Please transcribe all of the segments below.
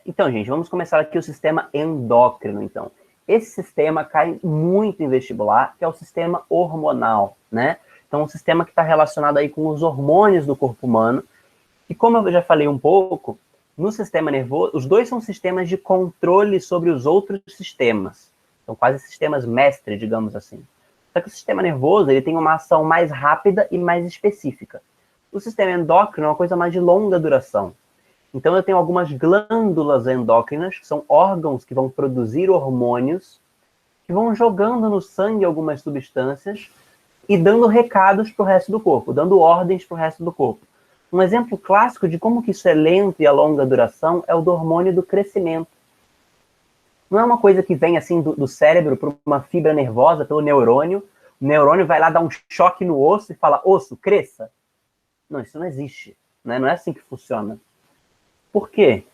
Então, gente, vamos começar aqui o sistema endócrino, então. Esse sistema cai muito em vestibular, que é o sistema hormonal, né? Então, um sistema que está relacionado aí com os hormônios do corpo humano. E como eu já falei um pouco, no sistema nervoso, os dois são sistemas de controle sobre os outros sistemas. São quase sistemas mestre, digamos assim. Só que o sistema nervoso, ele tem uma ação mais rápida e mais específica. O sistema endócrino é uma coisa mais de longa duração. Então, eu tenho algumas glândulas endócrinas, que são órgãos que vão produzir hormônios, que vão jogando no sangue algumas substâncias e dando recados para o resto do corpo, dando ordens para o resto do corpo. Um exemplo clássico de como que isso é lento e a longa duração é o do hormônio do crescimento. Não é uma coisa que vem assim do cérebro por uma fibra nervosa, pelo neurônio, o neurônio vai lá dar um choque no osso e fala, osso, cresça. Não, isso não existe, né? Não é assim que funciona. Por quê?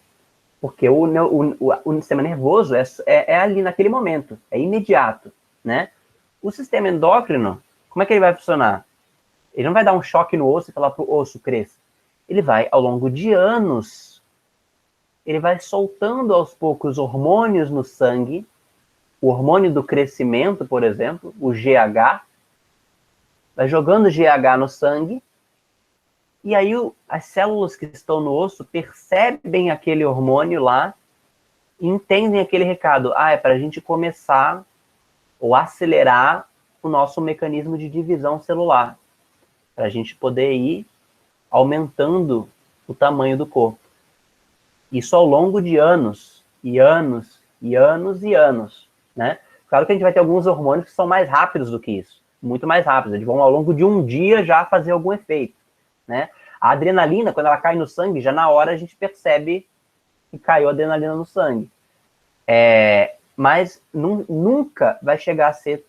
Porque o sistema nervoso é ali naquele momento, é imediato, né? O sistema endócrino, como é que ele vai funcionar? Ele não vai dar um choque no osso e falar para o osso cresça. Ele vai, ao longo de anos, ele vai soltando aos poucos hormônios no sangue, o hormônio do crescimento, por exemplo, o GH, vai jogando GH no sangue, e aí as células que estão no osso percebem aquele hormônio lá e entendem aquele recado. É para a gente começar ou acelerar o nosso mecanismo de divisão celular, para a gente poder ir aumentando o tamanho do corpo. Isso ao longo de anos, e anos, e anos, e anos, né? Claro que a gente vai ter alguns hormônios que são mais rápidos do que isso, muito mais rápidos. Eles vão, ao longo de um dia, já fazer algum efeito, né? A adrenalina, quando ela cai no sangue, já na hora a gente percebe que caiu a adrenalina no sangue. Mas nunca vai chegar a ser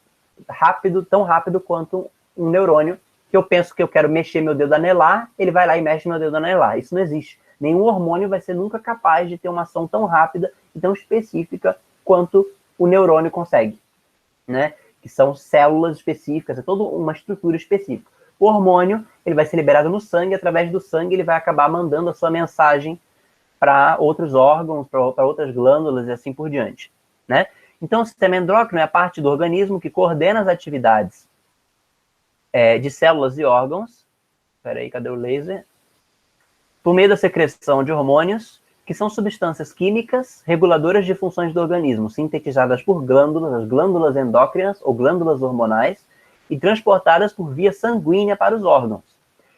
rápido, tão rápido quanto um neurônio, que eu penso que eu quero mexer meu dedo anelar, ele vai lá e mexe meu dedo anelar. Isso não existe. Nenhum hormônio vai ser nunca capaz de ter uma ação tão rápida e tão específica quanto o neurônio consegue, né? Que são células específicas, é toda uma estrutura específica. O hormônio, ele vai ser liberado no sangue, através do sangue ele vai acabar mandando a sua mensagem para outros órgãos, para outras glândulas e assim por diante, né? Então, o sistema endócrino é a parte do organismo que coordena as atividades de células e órgãos. Espera aí, cadê o laser? Por meio da secreção de hormônios, que são substâncias químicas reguladoras de funções do organismo, sintetizadas por glândulas, as glândulas endócrinas ou glândulas hormonais, e transportadas por via sanguínea para os órgãos.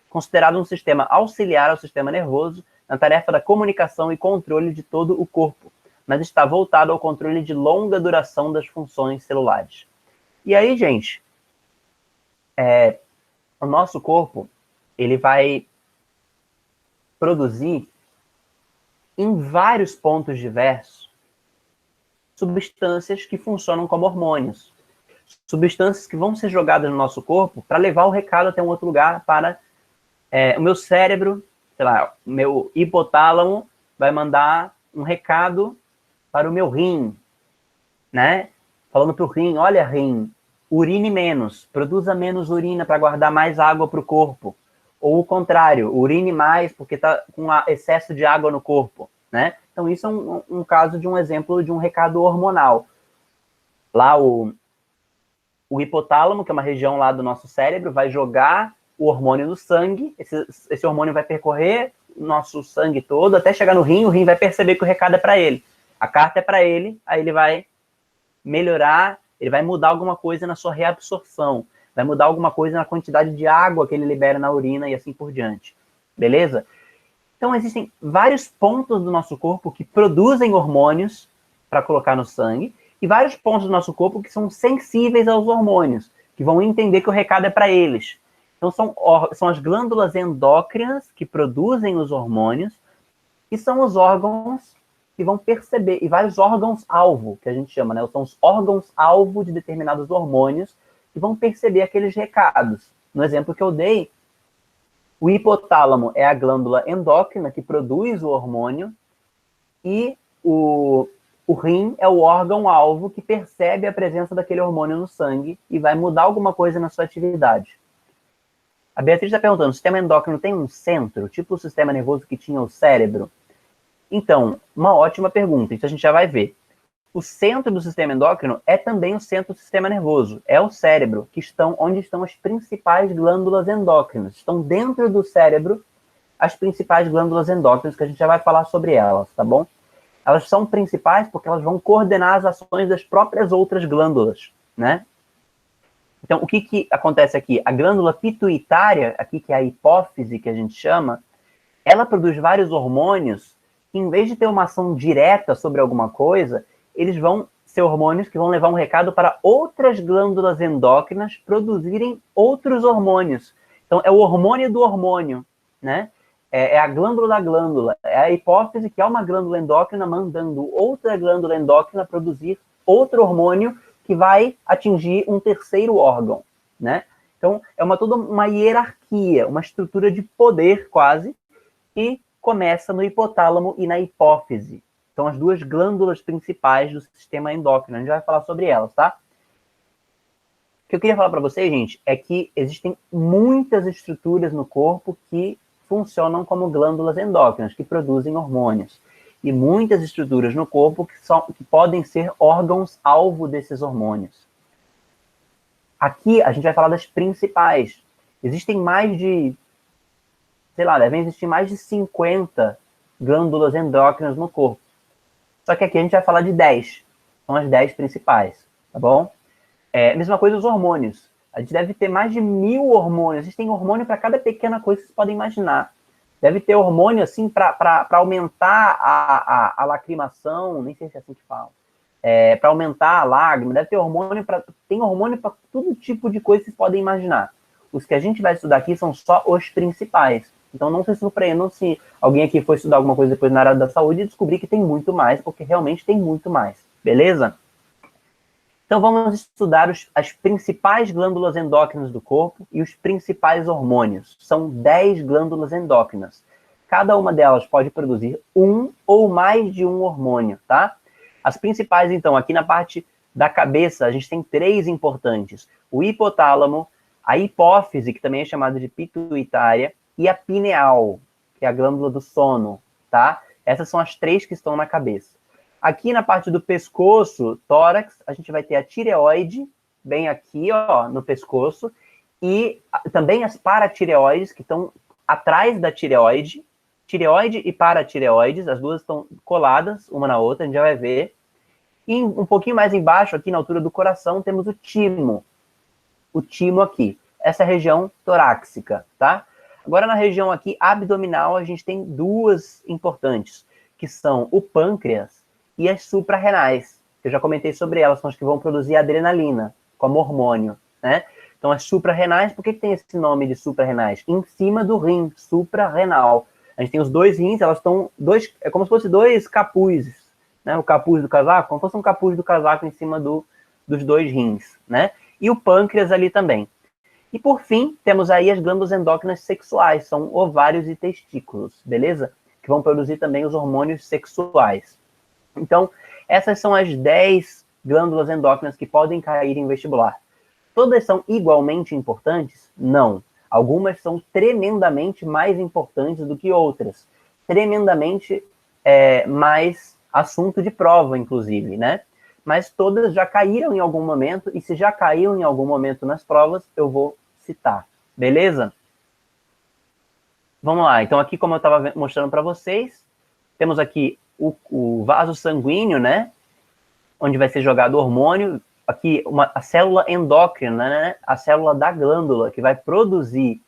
Considerado um sistema auxiliar ao sistema nervoso na tarefa da comunicação e controle de todo o corpo, mas está voltado ao controle de longa duração das funções celulares. E aí, gente, o nosso corpo, ele vai produzir em vários pontos diversos substâncias que funcionam como hormônios. Substâncias que vão ser jogadas no nosso corpo para levar o recado até um outro lugar para o meu cérebro, sei lá, o meu hipotálamo vai mandar um recado para o meu rim, né? Falando para o rim, olha rim, urine menos, produza menos urina para guardar mais água para o corpo. Ou o contrário, urine mais porque está com excesso de água no corpo, né? Então isso é um caso de um exemplo de um recado hormonal. Lá o hipotálamo, que é uma região lá do nosso cérebro, vai jogar o hormônio no sangue, esse hormônio vai percorrer o nosso sangue todo até chegar no rim, o rim vai perceber que o recado é para ele. A carta é para ele, aí ele vai melhorar, ele vai mudar alguma coisa na sua reabsorção, vai mudar alguma coisa na quantidade de água que ele libera na urina e assim por diante. Beleza? Então, existem vários pontos do nosso corpo que produzem hormônios para colocar no sangue e vários pontos do nosso corpo que são sensíveis aos hormônios, que vão entender que o recado é para eles. Então, são as glândulas endócrinas que produzem os hormônios e são os órgãos que vão perceber, e vários órgãos-alvo, que a gente chama, né? São os órgãos-alvo de determinados hormônios que vão perceber aqueles recados. No exemplo que eu dei, o hipotálamo é a glândula endócrina que produz o hormônio e o rim é o órgão-alvo que percebe a presença daquele hormônio no sangue e vai mudar alguma coisa na sua atividade. A Beatriz está perguntando, o sistema endócrino tem um centro, tipo o sistema nervoso que tinha o cérebro? Então, uma ótima pergunta, isso a gente já vai ver. O centro do sistema endócrino é também o centro do sistema nervoso, é o cérebro, onde estão as principais glândulas endócrinas. Estão dentro do cérebro as principais glândulas endócrinas, que a gente já vai falar sobre elas, tá bom? Elas são principais porque elas vão coordenar as ações das próprias outras glândulas, né? Então, o que acontece aqui? A glândula pituitária, aqui que é a hipófise que a gente chama, ela produz vários hormônios que, em vez de ter uma ação direta sobre alguma coisa, eles vão ser hormônios que vão levar um recado para outras glândulas endócrinas produzirem outros hormônios. Então, é o hormônio do hormônio, né? É a glândula da glândula. É a hipófise, que é uma glândula endócrina, mandando outra glândula endócrina produzir outro hormônio que vai atingir um terceiro órgão, né? Então, é toda uma hierarquia, uma estrutura de poder, quase, que começa no hipotálamo e na hipófise. São as duas glândulas principais do sistema endócrino. A gente vai falar sobre elas, tá? O que eu queria falar para vocês, gente, é que existem muitas estruturas no corpo que funcionam como glândulas endócrinas, que produzem hormônios. E muitas estruturas no corpo que podem ser órgãos-alvo desses hormônios. Aqui a gente vai falar das principais. Existem mais de, sei lá, devem existir mais de 50 glândulas endócrinas no corpo. Só que aqui a gente vai falar de 10. São as 10 principais, tá bom? Mesma coisa os hormônios. A gente deve ter mais de 1000 hormônios. Existem hormônio para cada pequena coisa que vocês podem imaginar. Deve ter hormônio, assim, para aumentar a lacrimação, nem sei se é assim que fala. Para aumentar a lágrima, deve ter hormônio para... Tem hormônio para todo tipo de coisa que vocês podem imaginar. Os que a gente vai estudar aqui são só os principais. Então não se surpreendam se alguém aqui for estudar alguma coisa depois na área da saúde e descobrir que tem muito mais, porque realmente tem muito mais. Beleza? Então vamos estudar as principais glândulas endócrinas do corpo e os principais hormônios. São 10 glândulas endócrinas. Cada uma delas pode produzir um ou mais de um hormônio, tá? As principais, então, aqui na parte da cabeça, a gente tem 3 importantes. O hipotálamo, a hipófise, que também é chamada de pituitária, e a pineal, que é a glândula do sono, tá? Essas são as 3 que estão na cabeça. Aqui na parte do pescoço, tórax, a gente vai ter a tireoide, bem aqui, ó, no pescoço, e também as paratireoides, que estão atrás da tireoide. Tireoide e paratireoides, as duas estão coladas uma na outra, a gente já vai ver. E um pouquinho mais embaixo, aqui na altura do coração, temos o timo. O timo aqui, essa região torácica, tá? Agora na região aqui abdominal, a gente tem 2 importantes, que são o pâncreas e as suprarrenais, que eu já comentei sobre elas, são as que vão produzir adrenalina, como hormônio, né? Então, as suprarrenais, por que tem esse nome de suprarrenais? Em cima do rim, suprarrenal. A gente tem os 2 rins, elas estão, é como se fosse 2 capuzes, né? O capuz do casaco, como se fosse um capuz do casaco em cima dos 2 rins, né? E o pâncreas ali também. E, por fim, temos aí as glândulas endócrinas sexuais, são ovários e testículos, beleza? Que vão produzir também os hormônios sexuais. Então, essas são as 10 glândulas endócrinas que podem cair em vestibular. Todas são igualmente importantes? Não. Algumas são tremendamente mais importantes do que outras. Tremendamente mais assunto de prova, inclusive, né? Mas todas já caíram em algum momento, e se já caíram em algum momento nas provas, eu vou citar. Beleza? Vamos lá. Então, aqui, como eu estava mostrando para vocês, temos aqui o vaso sanguíneo, né? Onde vai ser jogado o hormônio. Aqui, a célula endócrina, né? A célula da glândula, que vai produzir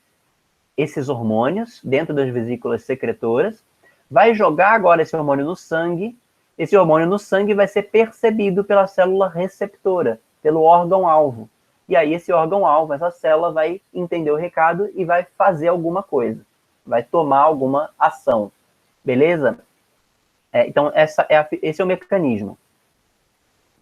esses hormônios dentro das vesículas secretoras. Vai jogar agora esse hormônio no sangue. Esse hormônio no sangue vai ser percebido pela célula receptora, pelo órgão-alvo. E aí, esse órgão-alvo, essa célula, vai entender o recado e vai fazer alguma coisa. Vai tomar alguma ação. Beleza? Então, esse é o mecanismo.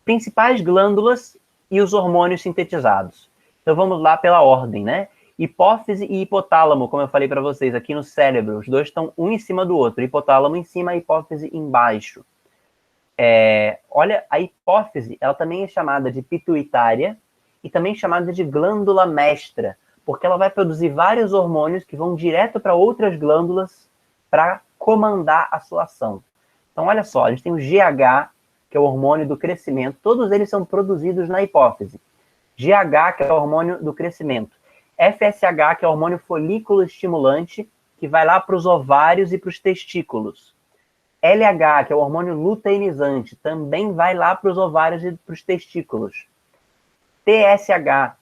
Principais glândulas e os hormônios sintetizados. Então, vamos lá pela ordem, né? Hipófise e hipotálamo, como eu falei para vocês, aqui no cérebro. Os dois estão um em cima do outro. Hipotálamo em cima, a hipófise embaixo. Olha, a hipófise, ela também é chamada de pituitária e também chamada de glândula mestra, porque ela vai produzir vários hormônios que vão direto para outras glândulas para comandar a sua ação. Então, olha só, a gente tem o GH, que é o hormônio do crescimento, todos eles são produzidos na hipófise. GH, que é o hormônio do crescimento. FSH, que é o hormônio folículo estimulante, que vai lá para os ovários e para os testículos. LH, que é o hormônio luteinizante, também vai lá para os ovários e para os testículos. TSH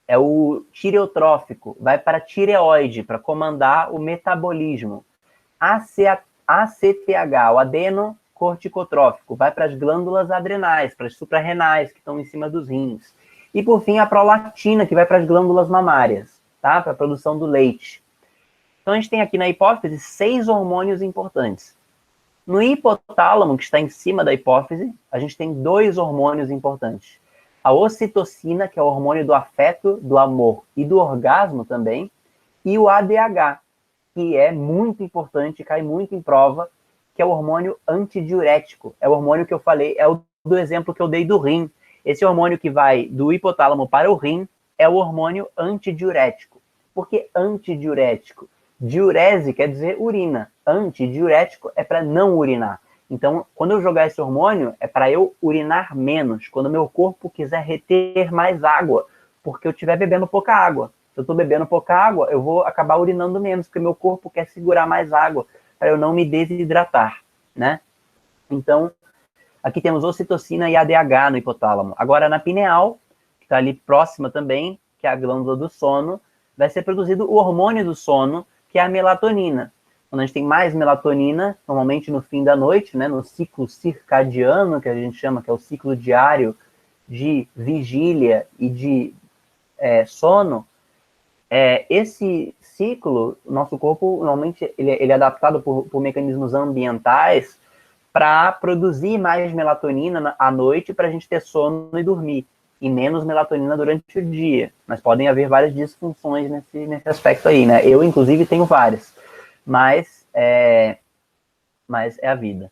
é o tireotrófico, vai para a tireoide, para comandar o metabolismo. ACTH, o adenocorticotrófico, vai para as glândulas adrenais, para as suprarrenais, que estão em cima dos rins. E, por fim, a prolactina, que vai para as glândulas mamárias, tá? Para a produção do leite. Então, a gente tem aqui na hipófise 6 hormônios importantes. No hipotálamo, que está em cima da hipófise, a gente tem 2 hormônios importantes. A ocitocina, que é o hormônio do afeto, do amor e do orgasmo também, e o ADH, que é muito importante, cai muito em prova, que é o hormônio antidiurético. É o hormônio que eu falei, é o do exemplo que eu dei do rim. Esse hormônio que vai do hipotálamo para o rim é o hormônio antidiurético. Por que antidiurético? Diurese quer dizer urina. Antidiurético é para não urinar. Então, quando eu jogar esse hormônio, é para eu urinar menos. Quando o meu corpo quiser reter mais água, porque eu estiver bebendo pouca água. Se eu estou bebendo pouca água, eu vou acabar urinando menos, porque meu corpo quer segurar mais água para eu não me desidratar, né? Então, aqui temos ocitocina e ADH no hipotálamo. Agora, na pineal, que está ali próxima também, que é a glândula do sono, vai ser produzido o hormônio do sono, que é a melatonina. Quando a gente tem mais melatonina, normalmente no fim da noite, né, no ciclo circadiano, que a gente chama, que é o ciclo diário de vigília e de sono, esse ciclo, o nosso corpo, normalmente, ele é adaptado por mecanismos ambientais para produzir mais melatonina à noite para a gente ter sono e dormir, e menos melatonina durante o dia. Mas podem haver várias disfunções nesse aspecto aí, né? Eu, inclusive, tenho várias. Mas é a vida.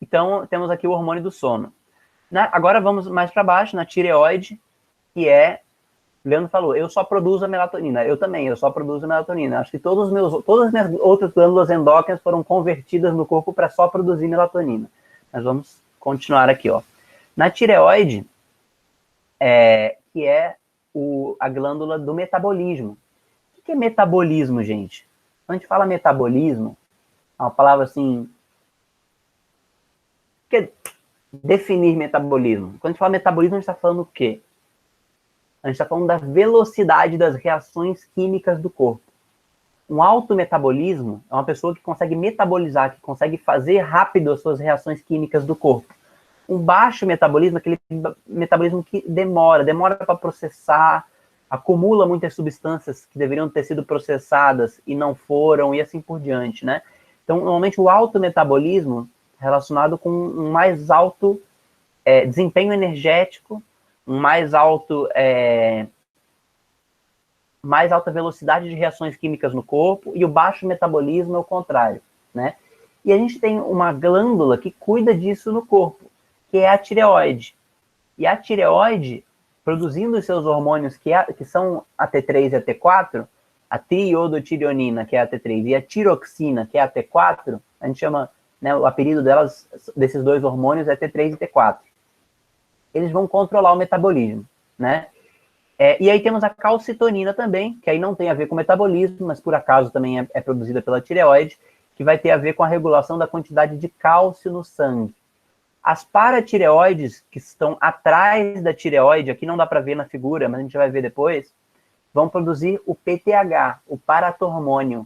Então, temos aqui o hormônio do sono. Agora vamos mais para baixo, na tireoide, que é, o Leandro falou, eu só produzo a melatonina. Eu também, eu só produzo a melatonina. Acho que todas as minhas outras glândulas endócrinas foram convertidas no corpo para só produzir melatonina. Mas vamos continuar aqui, ó. Na tireoide, que é a glândula do metabolismo. O que é metabolismo, gente? Quando a gente fala metabolismo, é uma palavra assim... O que é definir metabolismo? Quando a gente fala metabolismo, a gente está falando o quê? A gente está falando da velocidade das reações químicas do corpo. Um alto metabolismo é uma pessoa que consegue metabolizar, que consegue fazer rápido as suas reações químicas do corpo. Um baixo metabolismo é aquele metabolismo que demora para processar, acumula muitas substâncias que deveriam ter sido processadas e não foram, e assim por diante, né? Então, normalmente, o alto metabolismo é relacionado com um mais alto desempenho energético, mais alta velocidade de reações químicas no corpo, e o baixo metabolismo é o contrário, né? E a gente tem uma glândula que cuida disso no corpo, que é a tireoide. E a tireoide, produzindo os seus hormônios, que são a T3 e a T4, a triiodotireonina, que é a T3, e a tiroxina, que é a T4, a gente chama, né, o apelido desses 2 hormônios é T3 e T4. Eles vão controlar o metabolismo, né? E aí temos a calcitonina também, que aí não tem a ver com metabolismo, mas por acaso também é produzida pela tireoide, que vai ter a ver com a regulação da quantidade de cálcio no sangue. As paratireoides, que estão atrás da tireoide, aqui não dá para ver na figura, mas a gente vai ver depois, vão produzir o PTH, o paratormônio,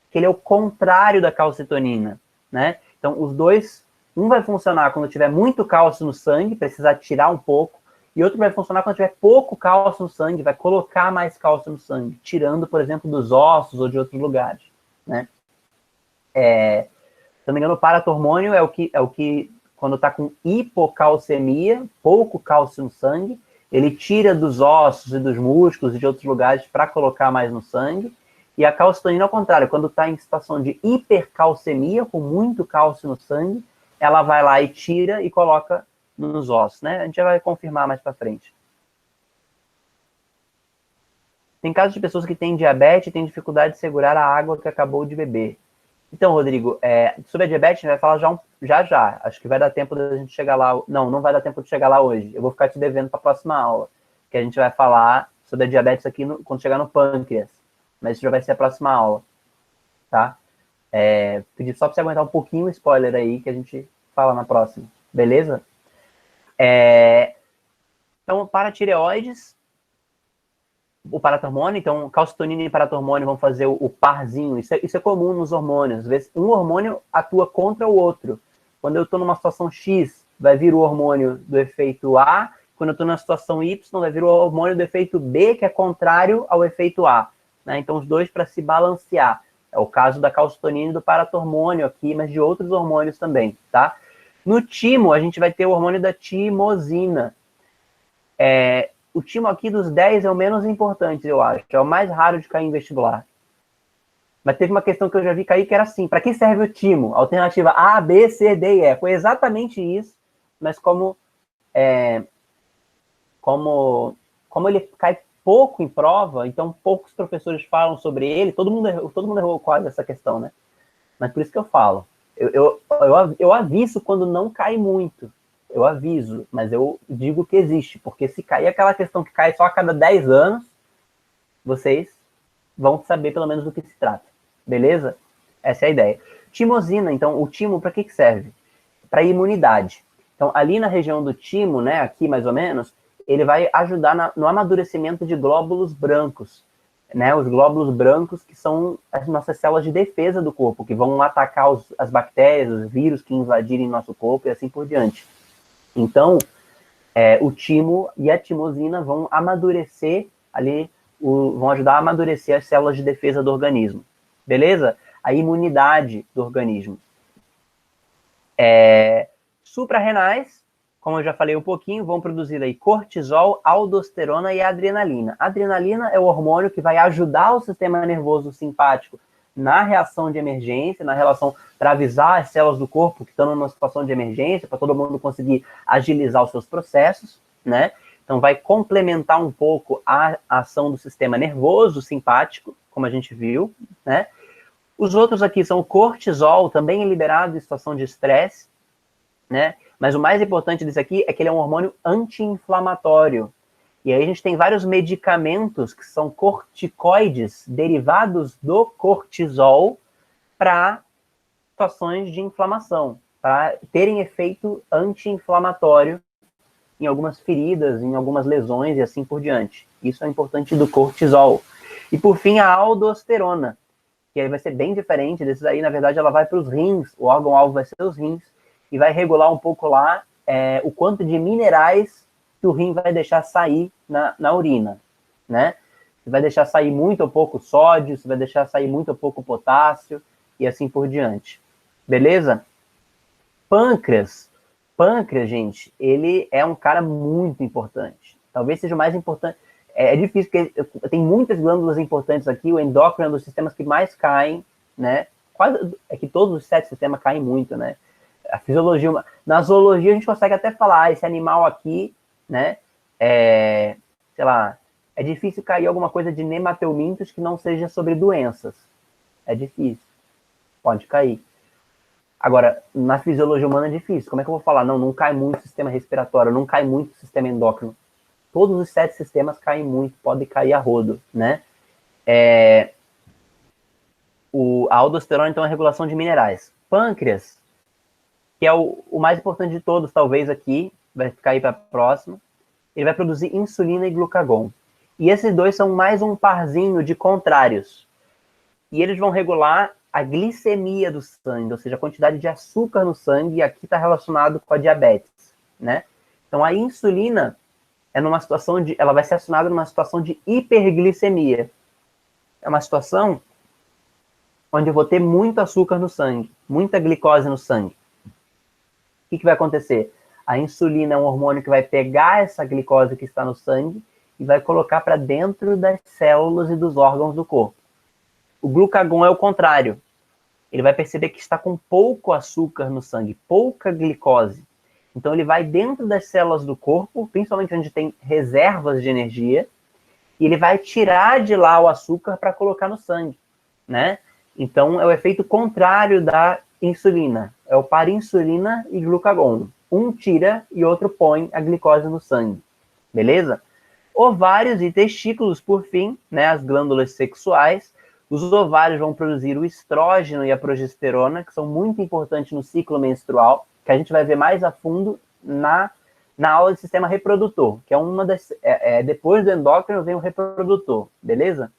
que ele é o contrário da calcitonina, né? Então, os dois, um vai funcionar quando tiver muito cálcio no sangue, precisar tirar um pouco, e outro vai funcionar quando tiver pouco cálcio no sangue, vai colocar mais cálcio no sangue, tirando, por exemplo, dos ossos ou de outros lugares, né? Se não me engano, o paratormônio é o que quando está com hipocalcemia, pouco cálcio no sangue, ele tira dos ossos e dos músculos e de outros lugares para colocar mais no sangue. E a calcitonina, ao contrário, quando está em situação de hipercalcemia, com muito cálcio no sangue, ela vai lá e tira e coloca nos ossos, né? A gente já vai confirmar mais para frente. Tem casos de pessoas que têm diabetes e têm dificuldade de segurar a água que acabou de beber. Então, Rodrigo, sobre a diabetes, a gente vai falar já já. Acho que vai dar tempo da gente chegar lá. Não, não vai dar tempo de chegar lá hoje. Eu vou ficar te devendo para a próxima aula, que a gente vai falar sobre a diabetes aqui quando chegar no pâncreas. Mas isso já vai ser a próxima aula, tá? Pedi só para você aguentar um pouquinho o spoiler aí, que a gente fala na próxima. Beleza? Então, paratireoides, o paratormônio, então calcitonina e paratormônio vão fazer o parzinho. Isso é comum nos hormônios. Às vezes, um hormônio atua contra o outro. Quando eu estou numa situação X, vai vir o hormônio do efeito A. Quando eu estou na situação Y, vai vir o hormônio do efeito B, que é contrário ao efeito A. Né? Então, os dois para se balancear. É o caso da calcitonina e do paratormônio aqui, mas de outros hormônios também, tá? No timo, a gente vai ter o hormônio da timosina. O timo aqui dos 10 é o menos importante, eu acho. É o mais raro de cair em vestibular. Mas teve uma questão que eu já vi cair que era assim: para que serve o timo? Alternativa A, B, C, D e E. Foi exatamente isso, mas como ele cai pouco em prova, então poucos professores falam sobre ele, todo mundo errou quase essa questão, né? Mas por isso que eu falo. Eu aviso quando não cai muito. Eu aviso, mas eu digo que existe, porque se cair aquela questão que cai só a cada 10 anos, vocês vão saber pelo menos do que se trata. Beleza? Essa é a ideia. Timosina, então, o timo para que serve? Para imunidade. Então, ali na região do timo, né, aqui mais ou menos, ele vai ajudar no amadurecimento de glóbulos brancos. Né, os glóbulos brancos, que são as nossas células de defesa do corpo, que vão atacar as bactérias, os vírus que invadirem nosso corpo e assim por diante. Então, o timo e a timosina vão amadurecer ali, vão ajudar a amadurecer as células de defesa do organismo. Beleza? A imunidade do organismo. Suprarrenais, como eu já falei um pouquinho, vão produzir aí cortisol, aldosterona e adrenalina. A adrenalina é o hormônio que vai ajudar o sistema nervoso simpático na reação de emergência, na relação para avisar as células do corpo que estão numa situação de emergência, para todo mundo conseguir agilizar os seus processos, né? Então vai complementar um pouco a ação do sistema nervoso simpático, como a gente viu, né? Os outros aqui são o cortisol, também liberado em situação de estresse, né? Mas o mais importante disso aqui é que ele é um hormônio anti-inflamatório. E aí a gente tem vários medicamentos que são corticoides derivados do cortisol para situações de inflamação, para terem efeito anti-inflamatório em algumas feridas, em algumas lesões e assim por diante. Isso é importante do cortisol. E por fim, a aldosterona, que aí vai ser bem diferente desses aí. Na verdade, ela vai para os rins, o órgão-alvo vai ser os rins, e vai regular um pouco lá o quanto de minerais que o rim vai deixar sair na urina, né? Você vai deixar sair muito ou pouco sódio, você vai deixar sair muito ou pouco potássio, e assim por diante. Beleza? Pâncreas. Pâncreas, gente, ele é um cara muito importante. Talvez seja o mais importante. É difícil, porque tem muitas glândulas importantes aqui. O endócrino é um dos sistemas que mais caem, né? É que todos os 7 sistemas caem muito, né? A fisiologia, na zoologia a gente consegue até falar, esse animal aqui, né, sei lá, é difícil cair alguma coisa de nemateumintos que não seja sobre doenças. É difícil. Pode cair. Agora, na fisiologia humana é difícil. Como é que eu vou falar? Não cai muito o sistema respiratório, não cai muito o sistema endócrino. Todos os 7 sistemas caem muito, pode cair a rodo, né? A aldosterona, então, é a regulação de minerais. Pâncreas, que é o mais importante de todos, talvez aqui, vai cair para a próxima, ele vai produzir insulina e glucagon. E esses dois são mais um parzinho de contrários. E eles vão regular a glicemia do sangue, ou seja, a quantidade de açúcar no sangue, e aqui está relacionado com a diabetes, né? Então, a insulina ela vai ser acionada numa situação de hiperglicemia. É uma situação onde eu vou ter muito açúcar no sangue, muita glicose no sangue. O que vai acontecer? A insulina é um hormônio que vai pegar essa glicose que está no sangue e vai colocar para dentro das células e dos órgãos do corpo. O glucagon é o contrário. Ele vai perceber que está com pouco açúcar no sangue, pouca glicose. Então ele vai dentro das células do corpo, principalmente onde tem reservas de energia, e ele vai tirar de lá o açúcar para colocar no sangue, né? Então é o efeito contrário da insulina. É o par insulina e glucagon. Um tira e outro põe a glicose no sangue. Beleza? Ovários e testículos, por fim, né, as glândulas sexuais. Os ovários vão produzir o estrógeno e a progesterona, que são muito importantes no ciclo menstrual, que a gente vai ver mais a fundo na aula de sistema reprodutor, que é uma das... depois do endócrino vem o reprodutor, beleza?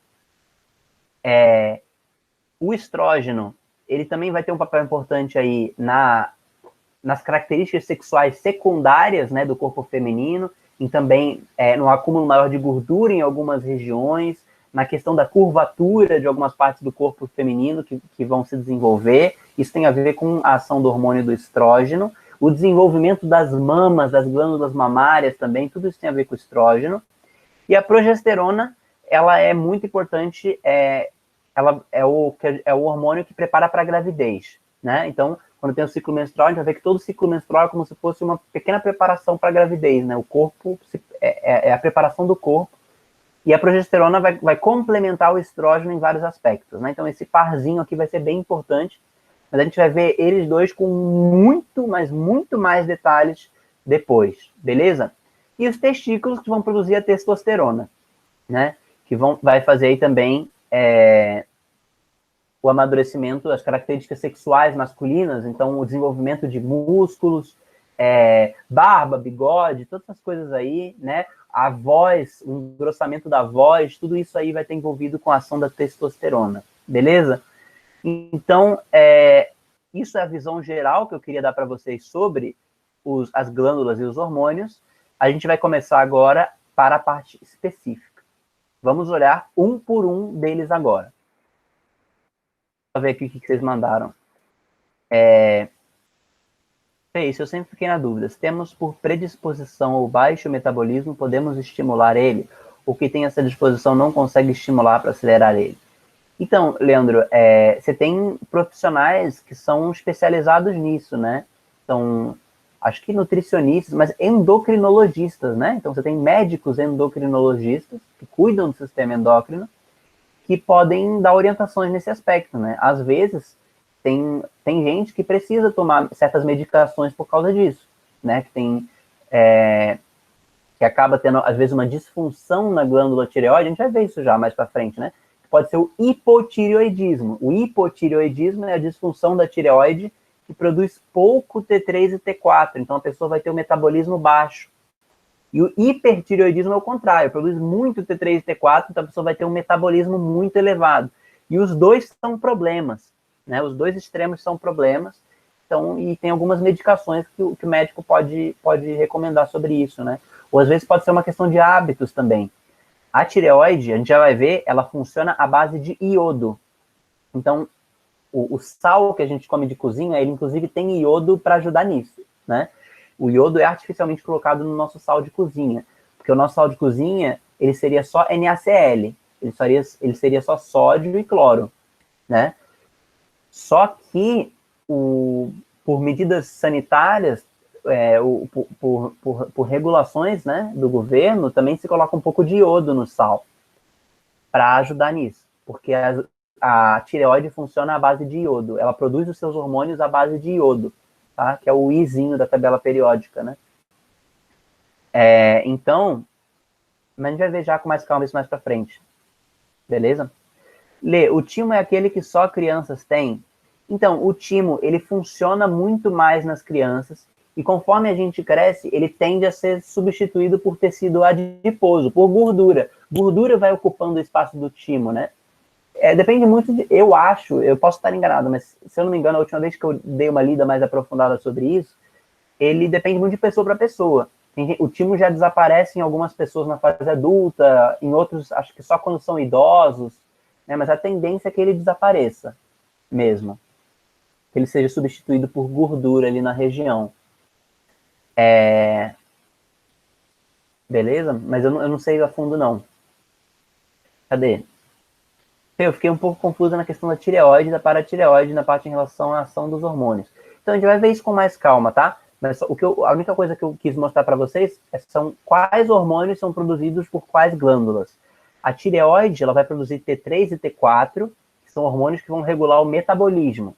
O estrógeno, ele também vai ter um papel importante aí nas características sexuais secundárias, né, do corpo feminino, e também no acúmulo maior de gordura em algumas regiões, na questão da curvatura de algumas partes do corpo feminino que vão se desenvolver. Isso tem a ver com a ação do hormônio do estrógeno, o desenvolvimento das mamas, das glândulas mamárias também, tudo isso tem a ver com o estrógeno. E a progesterona, ela é muito importante, ela é o hormônio que prepara para a gravidez, né? Então, quando tem o ciclo menstrual, a gente vai ver que todo ciclo menstrual é como se fosse uma pequena preparação para a gravidez, né? O corpo é a preparação do corpo, e a progesterona vai complementar o estrógeno em vários aspectos, né? Então, esse parzinho aqui vai ser bem importante, mas a gente vai ver eles dois com muito mais detalhes depois, beleza? E os testículos que vão produzir a testosterona, né? Que vai fazer aí também o amadurecimento, as características sexuais masculinas, então o desenvolvimento de músculos, barba, bigode, todas essas coisas aí, né? A voz, o engrossamento da voz, tudo isso aí vai ter envolvido com a ação da testosterona, beleza? Então, isso é a visão geral que eu queria dar para vocês sobre as glândulas e os hormônios. A gente vai começar agora para a parte específica. Vamos olhar um por um deles agora. Vou ver aqui o que vocês mandaram. Isso eu sempre fiquei na dúvida. Se temos por predisposição ou baixo metabolismo, podemos estimular ele? O que tem essa disposição não consegue estimular para acelerar ele? Então, Leandro, você tem profissionais que são especializados nisso, né? Então, acho que nutricionistas, mas endocrinologistas, né? Então, você tem médicos endocrinologistas que cuidam do sistema endócrino, que podem dar orientações nesse aspecto, né? Às vezes, tem gente que precisa tomar certas medicações por causa disso, né? Que acaba tendo, às vezes, uma disfunção na glândula tireoide. A gente vai ver isso já mais para frente, né? Pode ser o hipotireoidismo. O hipotireoidismo é a disfunção da tireoide que produz pouco T3 e T4. Então, a pessoa vai ter um metabolismo baixo. E o hipertireoidismo é o contrário, produz muito T3 e T4, então a pessoa vai ter um metabolismo muito elevado. E os dois são problemas, né? Os dois extremos são problemas. Então, e tem algumas medicações que o médico pode recomendar sobre isso, né? Ou às vezes pode ser uma questão de hábitos também. A tireoide, a gente já vai ver, ela funciona à base de iodo. Então, o sal que a gente come de cozinha, ele inclusive tem iodo para ajudar nisso, né? O iodo é artificialmente colocado no nosso sal de cozinha, porque o nosso sal de cozinha, ele seria só NaCl, ele seria só sódio e cloro, né? Só que, por medidas sanitárias, por regulações, né, do governo, também se coloca um pouco de iodo no sal para ajudar nisso, porque a tireoide funciona à base de iodo, ela produz os seus hormônios à base de iodo, tá? Que é o Izinho da tabela periódica, né? Então, mas a gente vai ver já com mais calma isso mais para frente, beleza? Lê, o timo é aquele que só crianças têm? Então, o timo, ele funciona muito mais nas crianças, e conforme a gente cresce, ele tende a ser substituído por tecido adiposo, por gordura. Gordura vai ocupando o espaço do timo, né? Depende muito eu acho, eu posso estar enganado, mas se eu não me engano, a última vez que eu dei uma lida mais aprofundada sobre isso, ele depende muito de pessoa para pessoa. O timo já desaparece em algumas pessoas na fase adulta, em outros, acho que só quando são idosos, né? Mas a tendência é que ele desapareça mesmo. Que ele seja substituído por gordura ali na região. Beleza? Mas eu não sei a fundo, não. Cadê? Eu fiquei um pouco confusa na questão da tireoide e da paratireoide, na parte em relação à ação dos hormônios. Então, a gente vai ver isso com mais calma, tá? Mas a única coisa que eu quis mostrar para vocês são quais hormônios são produzidos por quais glândulas. A tireoide, ela vai produzir T3 e T4, que são hormônios que vão regular o metabolismo.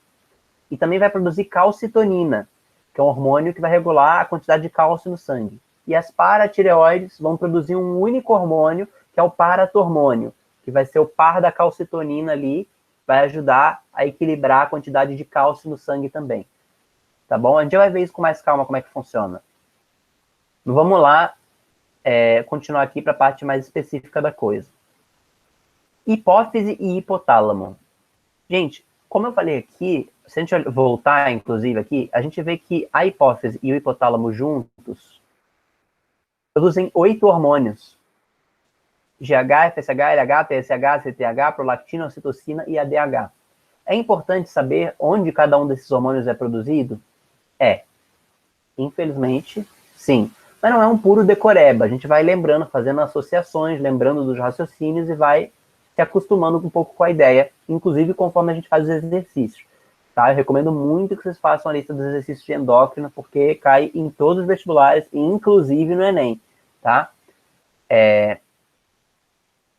e também vai produzir calcitonina, que é um hormônio que vai regular a quantidade de cálcio no sangue. E as paratireoides vão produzir um único hormônio, que é o paratormônio, que vai ser o par da calcitonina ali, vai ajudar a equilibrar a quantidade de cálcio no sangue também. Tá bom? A gente vai ver isso com mais calma, como é que funciona. Vamos lá, continuar aqui para a parte mais específica da coisa. Hipófise e hipotálamo. Gente, como eu falei aqui, se a gente voltar, inclusive, aqui, a gente vê que a hipófise e o hipotálamo juntos produzem 8 hormônios. GH, FSH, LH, TSH, CTH, prolactina, ocitocina e ADH. É importante saber onde cada um desses hormônios é produzido? Infelizmente, sim. Mas não é um puro decoreba. A gente vai lembrando, fazendo associações, lembrando dos raciocínios e vai se acostumando um pouco com a ideia, inclusive conforme a gente faz os exercícios. Tá? Eu recomendo muito que vocês façam a lista dos exercícios de endócrino, porque cai em todos os vestibulares, inclusive no Enem. Tá?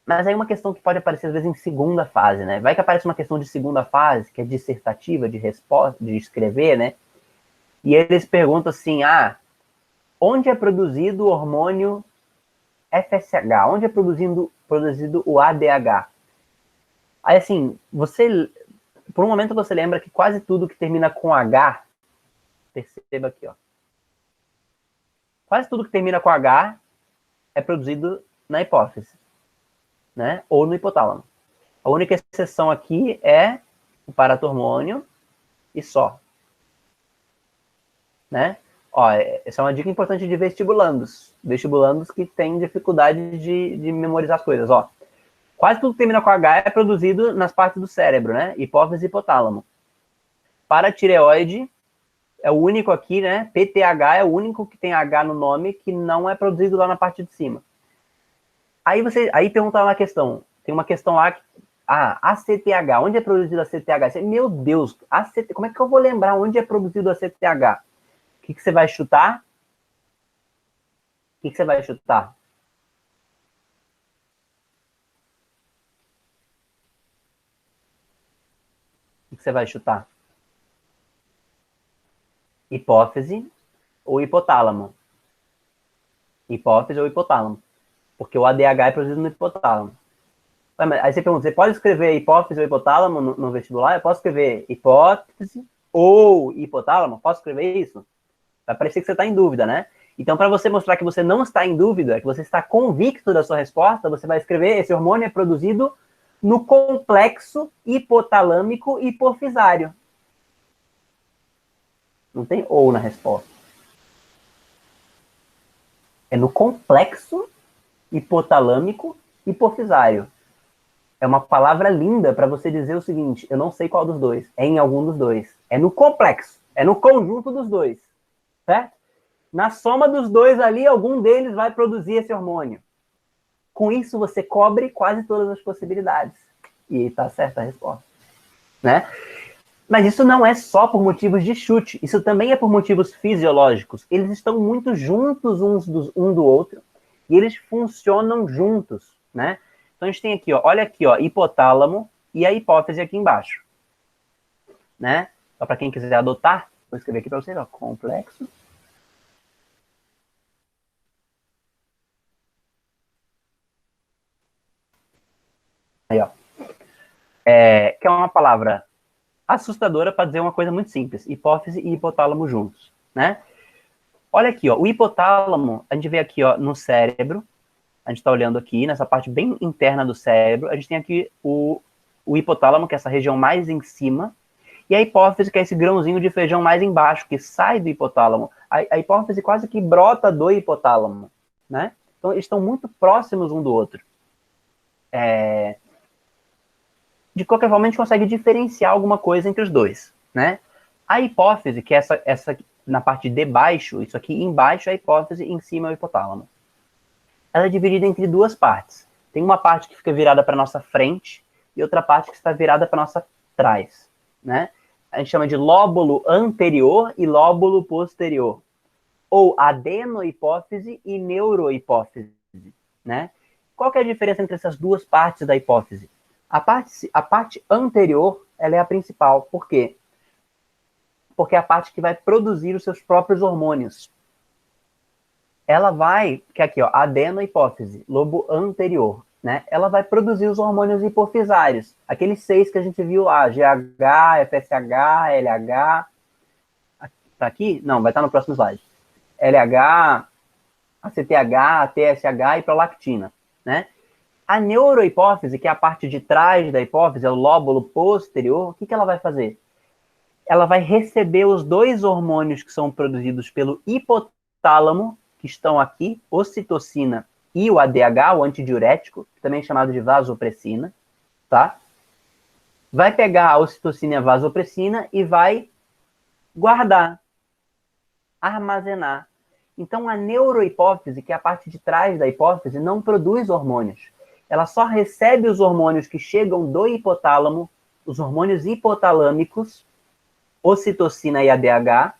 Mas aí uma questão que pode aparecer, às vezes, em segunda fase, né? Vai que aparece uma questão de segunda fase, que é dissertativa, de resposta, de escrever, né? E eles perguntam assim, onde é produzido o hormônio FSH? Onde é produzido o ADH? Aí, assim, por um momento você lembra que quase tudo que termina com H, perceba aqui, ó. Quase tudo que termina com H é produzido na hipófise, né? Ou no hipotálamo. A única exceção aqui é o paratormônio e só. Né? Ó, essa é uma dica importante de vestibulandos. Vestibulandos que têm dificuldade de memorizar as coisas. Ó, quase tudo que termina com H é produzido nas partes do cérebro, né? Hipófise e hipotálamo. Paratireoide é o único aqui, né? PTH é o único que tem H no nome que não é produzido lá na parte de cima. Aí pergunta uma questão. Tem uma questão lá que ACTH, onde é produzido a CTH? Meu Deus, como é que eu vou lembrar onde é produzido a CTH? O que você vai chutar? O que você vai chutar? O que você vai chutar? Hipófise ou hipotálamo? Hipófise ou hipotálamo? Porque o ADH é produzido no hipotálamo. Aí você pergunta, você pode escrever hipófise ou hipotálamo no vestibular? Eu posso escrever hipófise ou hipotálamo? Posso escrever isso? Vai parecer que você está em dúvida, né? Então, para você mostrar que você não está em dúvida, que você está convicto da sua resposta, você vai escrever: esse hormônio é produzido no complexo hipotalâmico hipofisário. Não tem ou na resposta. É no complexo hipotalâmico hipofisário. É uma palavra linda para você dizer o seguinte: eu não sei qual dos dois. É em algum dos dois. É no complexo. É no conjunto dos dois. Certo? Na soma dos dois ali, algum deles vai produzir esse hormônio. Com isso, você cobre quase todas as possibilidades. E está certa a resposta. Né? Mas isso não é só por motivos de chute. Isso também é por motivos fisiológicos. Eles estão muito juntos um do outro. E eles funcionam juntos. Né? Então, a gente tem aqui, ó, olha aqui, ó, hipotálamo e a hipófise aqui embaixo. Né? Só para quem quiser adotar, vou escrever aqui para vocês, ó, complexo. Aí, ó. Que é uma palavra assustadora para dizer uma coisa muito simples: hipófise e hipotálamo juntos, né? Olha aqui, ó, o hipotálamo, a gente vê aqui, ó, no cérebro, a gente está olhando aqui, nessa parte bem interna do cérebro, a gente tem aqui o hipotálamo, que é essa região mais em cima, e a hipófise, que é esse grãozinho de feijão mais embaixo, que sai do hipotálamo. A hipófise quase que brota do hipotálamo, né? Então, eles estão muito próximos um do outro. De qualquer forma, a gente consegue diferenciar alguma coisa entre os dois, né? A hipófise, que é essa na parte de baixo, isso aqui embaixo é a hipófise, em cima é o hipotálamo. Ela é dividida entre duas partes. Tem uma parte que fica virada para nossa frente e outra parte que está virada para nossa trás, né? A gente chama de lóbulo anterior e lóbulo posterior, ou adenohipófise e neurohipófise, né? Qual que é a diferença entre essas duas partes da hipófise? A parte anterior, ela é a principal. Por quê? porque é a parte que vai produzir os seus próprios hormônios. Ela vai, que é aqui, ó, adenohipófise, lobo anterior, né? Ela vai produzir os hormônios hipofisários, aqueles 6 que a gente viu lá, GH, FSH, LH, tá aqui? Não, vai estar no próximo slide. LH, ACTH, TSH e prolactina, né? A neurohipófise, que é a parte de trás da hipófise, é o lóbulo posterior, o que ela vai fazer? Ela vai receber os 2 hormônios que são produzidos pelo hipotálamo, que estão aqui, ocitocina e o ADH, o antidiurético, também chamado de vasopressina, tá? Vai pegar a ocitocina e a vasopressina e vai guardar, armazenar. Então, a neurohipófise, que é a parte de trás da hipófise, não produz hormônios. Ela só recebe os hormônios que chegam do hipotálamo, os hormônios hipotalâmicos, ocitocina e ADH,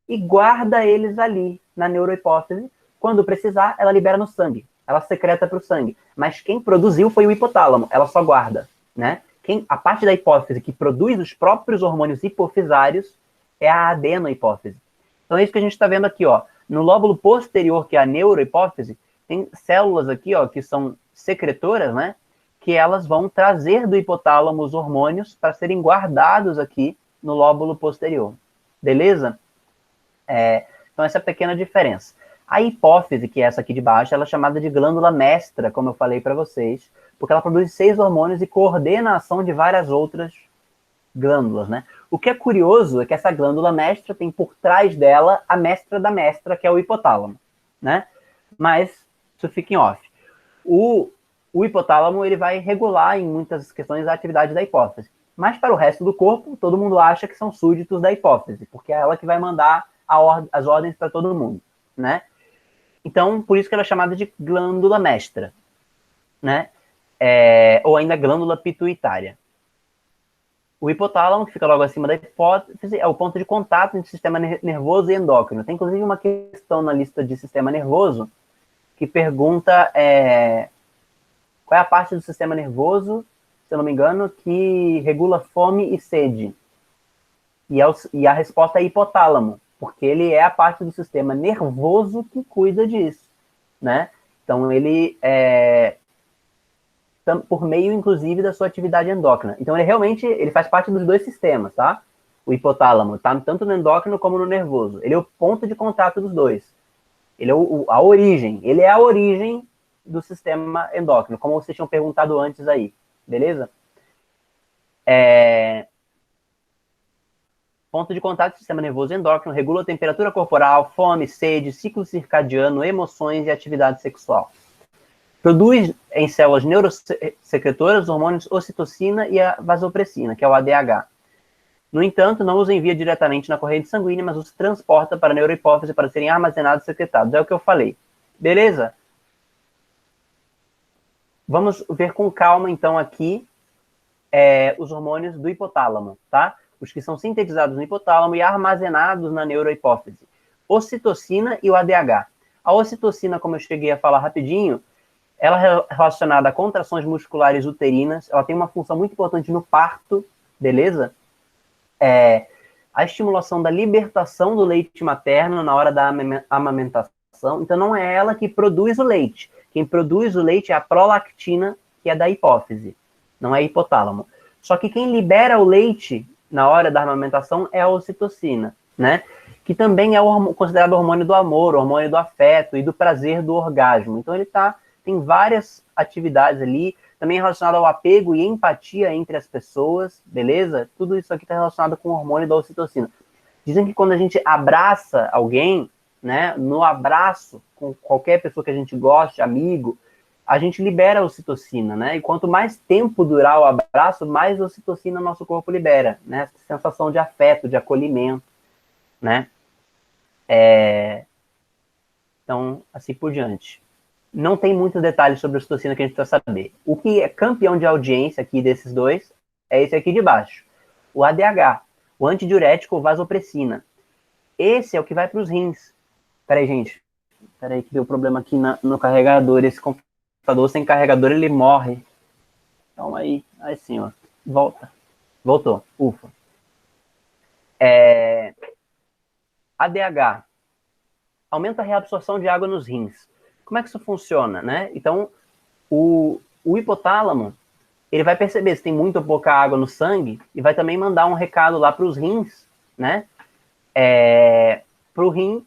e guarda eles ali na neurohipófise. Quando precisar, ela libera no sangue. Ela secreta para o sangue. Mas quem produziu foi o hipotálamo. Ela só guarda, né? A parte da hipófise que produz os próprios hormônios hipofisários é a adenohipófise. Então é isso que a gente está vendo aqui, ó. No lóbulo posterior, que é a neurohipófise, tem células aqui, ó, que são secretoras, né? Que elas vão trazer do hipotálamo os hormônios para serem guardados aqui no lóbulo posterior. Beleza? Então essa é a pequena diferença. A hipófise, que é essa aqui de baixo, ela é chamada de glândula mestra, como eu falei para vocês, porque ela produz 6 hormônios e coordena a ação de várias outras glândulas, né? O que é curioso é que essa glândula mestra tem por trás dela a mestra da mestra, que é o hipotálamo, né? Mas isso fica em off. O hipotálamo, ele vai regular em muitas questões a atividade da hipófise. Mas para o resto do corpo, todo mundo acha que são súditos da hipófise, porque é ela que vai mandar as ordens para todo mundo, né? Então, por isso que ela é chamada de glândula mestra, né? Ou ainda glândula pituitária. O hipotálamo, que fica logo acima da hipófise, é o ponto de contato entre o sistema nervoso e endócrino. Tem, inclusive, uma questão na lista de sistema nervoso que pergunta qual é a parte do sistema nervoso, se eu não me engano, que regula fome e sede. E a resposta é hipotálamo, porque ele é a parte do sistema nervoso que cuida disso, né? Então, ele por meio, inclusive, da sua atividade endócrina. Então, ele faz parte dos 2 sistemas, tá? O hipotálamo tá tanto no endócrino como no nervoso. Ele é o ponto de contato dos 2. Ele é a origem. Ele é a origem do sistema endócrino, como vocês tinham perguntado antes aí. Beleza? Ponto de contato do sistema nervoso e endócrino, regula a temperatura corporal, fome, sede, ciclo circadiano, emoções e atividade sexual. Produz em células neurosecretoras os hormônios ocitocina e a vasopressina, que é o ADH. No entanto, não os envia diretamente na corrente sanguínea, mas os transporta para a neurohipófise para serem armazenados e secretados. É o que eu falei. Beleza? Vamos ver com calma, então, aqui os hormônios do hipotálamo, tá? Os que são sintetizados no hipotálamo e armazenados na neurohipófise. Ocitocina e o ADH. A ocitocina, como eu cheguei a falar rapidinho, ela é relacionada a contrações musculares uterinas, ela tem uma função muito importante no parto, beleza? A estimulação da libertação do leite materno na hora da amamentação. Então, não é ela que produz o leite. Quem produz o leite é a prolactina, que é da hipófise, não é hipotálamo. Só que quem libera o leite na hora da amamentação é a ocitocina, né? Que também é considerado o hormônio do amor, o hormônio do afeto e do prazer do orgasmo. Então, ele tem várias atividades ali, também relacionado ao apego e empatia entre as pessoas, beleza? Tudo isso aqui está relacionado com o hormônio da ocitocina. Dizem que quando a gente abraça alguém, né, no abraço com qualquer pessoa que a gente goste, amigo, a gente libera a ocitocina, né? E quanto mais tempo durar o abraço, mais ocitocina nosso corpo libera, né? Essa sensação de afeto, de acolhimento, né? Então, assim por diante. Não tem muitos detalhes sobre a ocitocina que a gente precisa saber. O que é campeão de audiência aqui desses 2 é esse aqui de baixo. O ADH, o antidiurético vasopressina. Esse é o que vai para os rins. Peraí, gente. Peraí que deu problema aqui no carregador. Esse computador sem carregador, ele morre. Calma aí. Aí sim, ó. Volta. Voltou. Ufa. ADH. Aumenta a reabsorção de água nos rins. Como é que isso funciona, né? Então, o hipotálamo, ele vai perceber se tem muita ou pouca água no sangue e vai também mandar um recado lá para os rins, né? Para o rim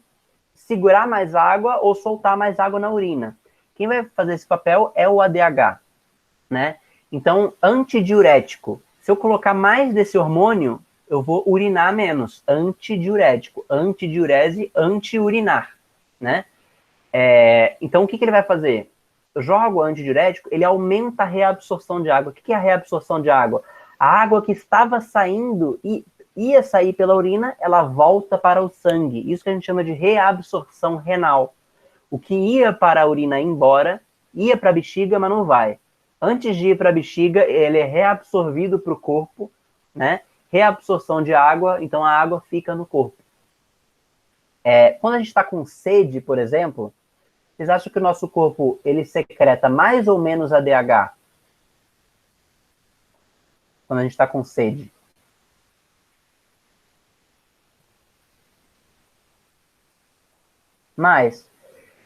segurar mais água ou soltar mais água na urina. Quem vai fazer esse papel é o ADH, né? Então, antidiurético. Se eu colocar mais desse hormônio, eu vou urinar menos. Antidiurético, antidiurese, antiurinar, né? Então, o que ele vai fazer? Eu jogo o antidiurético, ele aumenta a reabsorção de água. O que é a reabsorção de água? A água que estava saindo e ia sair pela urina, ela volta para o sangue. Isso que a gente chama de reabsorção renal. O que ia para a urina ir embora, ia para a bexiga, mas não vai. Antes de ir para a bexiga, ele é reabsorvido para o corpo, né? Reabsorção de água, então a água fica no corpo. Quando a gente está com sede, por exemplo, vocês acham que o nosso corpo ele secreta mais ou menos ADH? Quando a gente está com sede. Mais.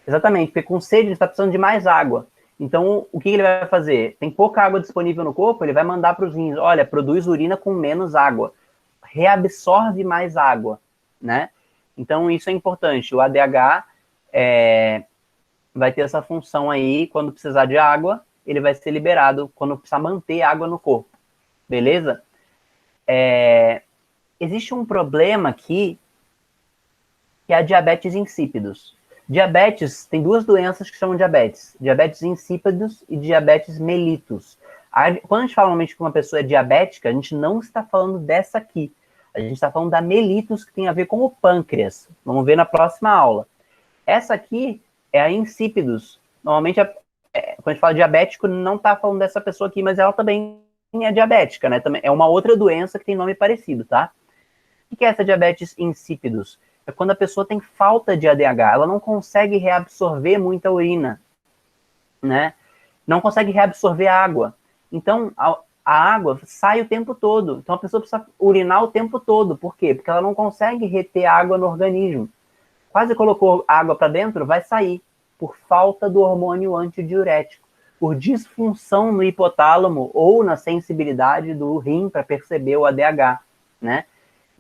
Exatamente, porque com sede ele está precisando de mais água. Então, o que ele vai fazer? Tem pouca água disponível no corpo, ele vai mandar para os rins, olha, produz urina com menos água. Reabsorve mais água, né? Então, isso é importante. O ADH vai ter essa função aí, quando precisar de água, ele vai ser liberado quando precisar manter água no corpo. Beleza? Existe um problema aqui, que é a diabetes insípidos. Diabetes, tem duas doenças que chamam diabetes. Diabetes insípidos e diabetes mellitus. Quando a gente fala normalmente que uma pessoa é diabética, a gente não está falando dessa aqui. A gente está falando da mellitus, que tem a ver com o pâncreas. Vamos ver na próxima aula. Essa aqui é a insípidos. Normalmente, quando a gente fala diabético, não está falando dessa pessoa aqui, mas ela também é diabética, né? É uma outra doença que tem nome parecido, tá? O que é essa diabetes insípidos? É quando a pessoa tem falta de ADH, ela não consegue reabsorver muita urina, né? Não consegue reabsorver água. Então, a água sai o tempo todo. Então, a pessoa precisa urinar o tempo todo. Por quê? Porque ela não consegue reter água no organismo. Quase colocou água para dentro, vai sair. Por falta do hormônio antidiurético. Por disfunção no hipotálamo ou na sensibilidade do rim para perceber o ADH, né?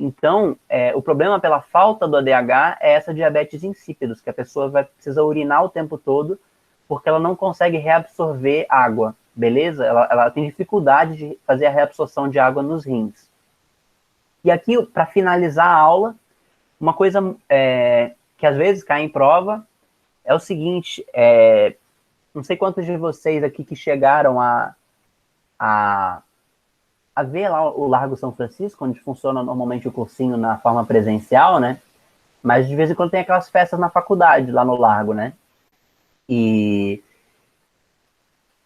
Então, o problema pela falta do ADH é essa diabetes insípidos, que a pessoa precisa urinar o tempo todo, porque ela não consegue reabsorver água, beleza? Ela tem dificuldade de fazer a reabsorção de água nos rins. E aqui, para finalizar a aula, uma coisa que às vezes cai em prova é o seguinte, não sei quantos de vocês aqui que chegaram a ver lá o Largo São Francisco, onde funciona normalmente o cursinho na forma presencial, né? Mas de vez em quando tem aquelas festas na faculdade, lá no Largo, né? E,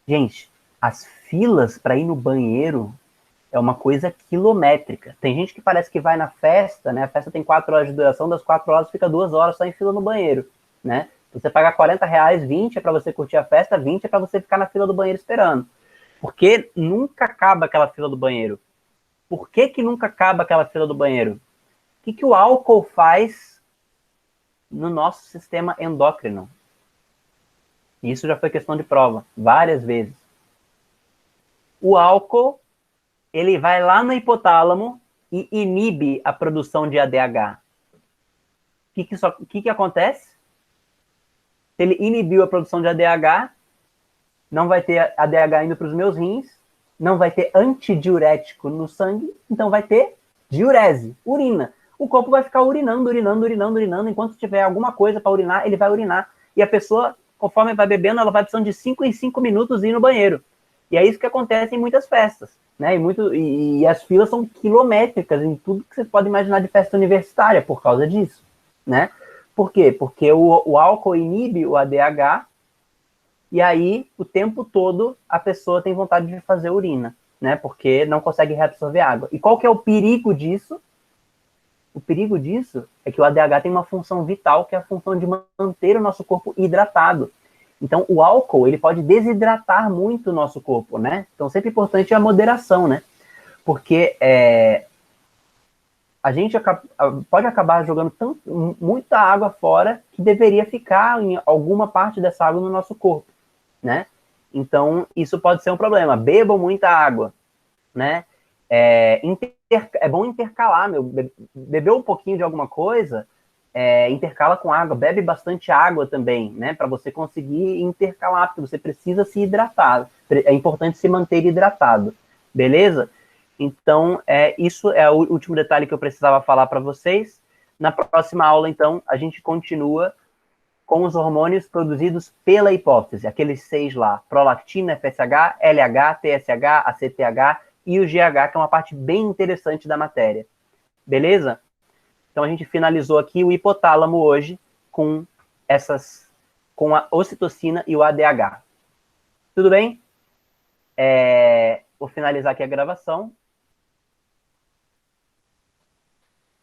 gente, as filas para ir no banheiro é uma coisa quilométrica. Tem gente que parece que vai na festa, né? A festa tem 4 horas de duração, das 4 horas fica 2 horas só em fila no banheiro, né? Você paga R$40, 20 é para você curtir a festa, 20 é para você ficar na fila do banheiro esperando. Porque nunca acaba aquela fila do banheiro. Por que nunca acaba aquela fila do banheiro? O que o álcool faz no nosso sistema endócrino? Isso já foi questão de prova, várias vezes. O álcool, ele vai lá no hipotálamo e inibe a produção de ADH. O que acontece? Se ele inibiu a produção de ADH, não vai ter ADH indo para os meus rins, não vai ter antidiurético no sangue, então vai ter diurese, urina. O corpo vai ficar urinando. Enquanto tiver alguma coisa para urinar, ele vai urinar. E a pessoa, conforme vai bebendo, ela vai precisando de 5 em 5 minutos ir no banheiro. E é isso que acontece em muitas festas, né? E as filas são quilométricas em tudo que você pode imaginar de festa universitária por causa disso, né? Por quê? Porque o álcool inibe o ADH, e aí, o tempo todo, a pessoa tem vontade de fazer urina, né? Porque não consegue reabsorver água. E qual que é o perigo disso? O perigo disso é que o ADH tem uma função vital, que é a função de manter o nosso corpo hidratado. Então, o álcool, ele pode desidratar muito o nosso corpo, né? Então, sempre importante é a moderação, né? porque a gente pode acabar jogando muita água fora que deveria ficar em alguma parte dessa água no nosso corpo, né? Então, isso pode ser um problema. Bebam muita água, né? É bom intercalar, bebeu um pouquinho de alguma coisa, intercala com água, bebe bastante água também, né? Para você conseguir intercalar, porque você precisa se hidratar. É importante se manter hidratado, beleza? Então, isso é o último detalhe que eu precisava falar para vocês. Na próxima aula, então, a gente continua com os hormônios produzidos pela hipófise, aqueles 6 lá, prolactina, FSH, LH, TSH, ACTH e o GH, que é uma parte bem interessante da matéria. Beleza? Então, a gente finalizou aqui o hipotálamo hoje com a ocitocina e o ADH. Tudo bem? Vou finalizar aqui a gravação.